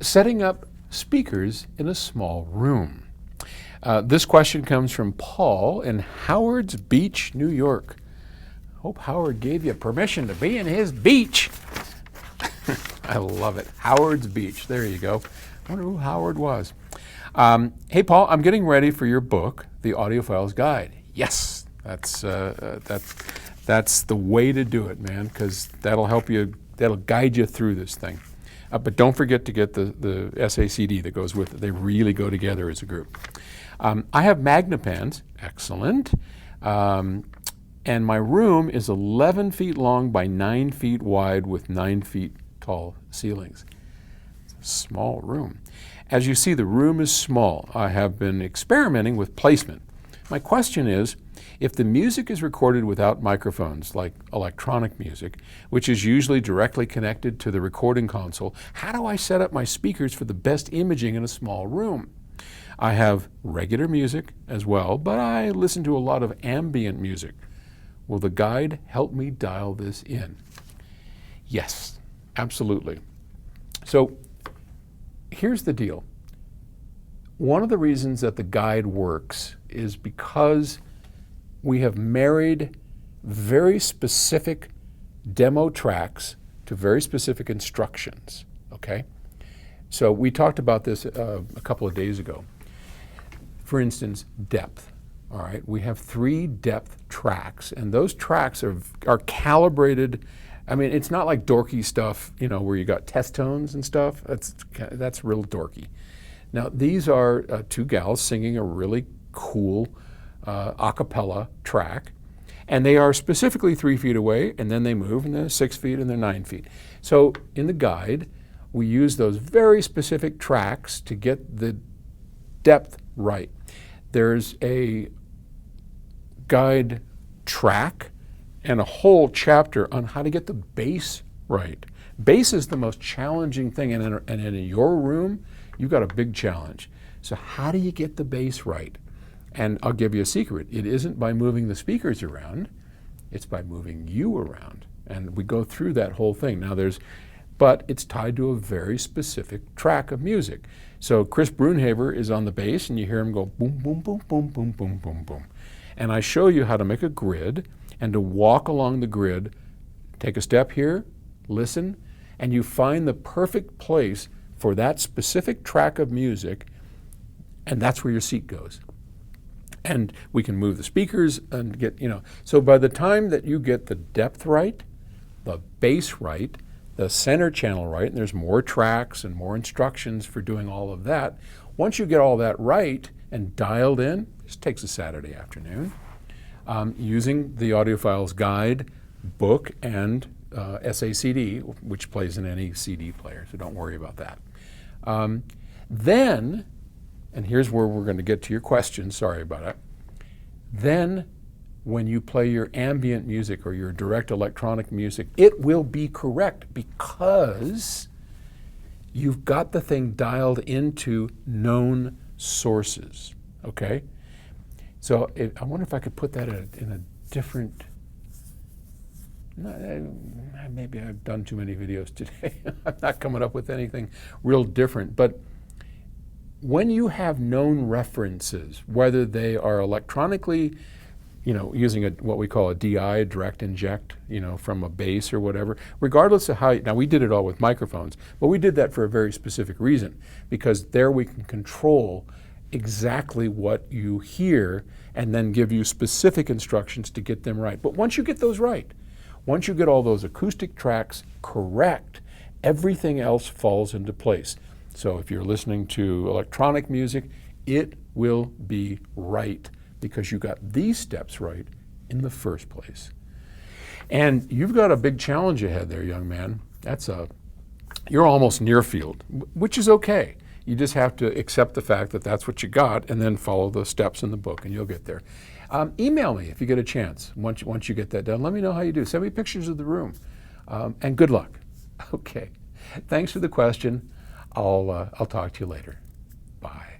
setting up speakers in a small room. This question comes from Paul in Howard's Beach, New York. Hope Howard gave you permission to be in his beach. I love it. Howard's Beach. There you go. I wonder who Howard was. Hey, Paul, I'm getting ready for your book, The Audiophile's Guide. Yes, that's the way to do it, man, because that'll help you, that'll guide you through this thing. But don't forget to get the SACD that goes with it. They really go together as a group. I have Magnepans, excellent. And my room is 11 feet long by 9 feet wide with 9 feet tall ceilings. It's a small room. As you see, the room is small. I have been experimenting with placement. My question is, if the music is recorded without microphones, like electronic music, which is usually directly connected to the recording console, how do I set up my speakers for the best imaging in a small room? I have regular music as well, but I listen to a lot of ambient music. Will the guide help me dial this in? Yes, absolutely. So here's the deal. One of the reasons that the guide works is because we have married very specific demo tracks to very specific instructions, okay? So we talked about this a couple of days ago. For instance, depth. All right, we have 3 depth tracks, and those tracks are calibrated. I mean, it's not like dorky stuff, you know, where you got test tones and stuff. That's real dorky. Now, these are 2 gals singing a really cool a cappella track, and they are specifically 3 feet away, and then they move, and they're 6 feet, and they're 9 feet. So in the guide, we use those very specific tracks to get the depth right. There's a guide track and a whole chapter on how to get the bass right. Bass is the most challenging thing, and in your room, you've got a big challenge. So how do you get the bass right? And I'll give you a secret. It isn't by moving the speakers around, it's by moving you around. And we go through that whole thing. Now but it's tied to a very specific track of music. So Chris Brunhaber is on the bass, and you hear him go boom, boom, boom, boom, boom, boom, boom, boom. And I show you how to make a grid and to walk along the grid, take a step here, listen, and you find the perfect place for that specific track of music, and that's where your seat goes. And we can move the speakers and get, you know, so by the time that you get the depth right, the bass right, the center channel right, and there's more tracks and more instructions for doing all of that. Once you get all that right and dialed in, this takes a Saturday afternoon, using the Audiophile's Guide book and SACD, which plays in any CD player, so don't worry about that. Then, and here's where we're going to get to your question, sorry about it. Then, when you play your ambient music or your direct electronic music, it will be correct because you've got the thing dialed into known sources, okay? So I wonder if I could put that in a different, maybe I've done too many videos today. I'm not coming up with anything real different, but when you have known references, whether they are electronically, you know, using what we call a DI, direct inject, you know, from a bass or whatever, regardless of how, now we did it all with microphones, but we did that for a very specific reason, because there we can control exactly what you hear and then give you specific instructions to get them right. But once you get those right, once you get all those acoustic tracks correct, everything else falls into place. So if you're listening to electronic music, it will be right because you got these steps right in the first place. And you've got a big challenge ahead there, young man. You're almost near field, which is okay. You just have to accept the fact that that's what you got and then follow the steps in the book and you'll get there. Email me if you get a chance. Once you get that done, let me know how you do. Send me pictures of the room. And good luck. Okay. Thanks for the question. I'll talk to you later. Bye.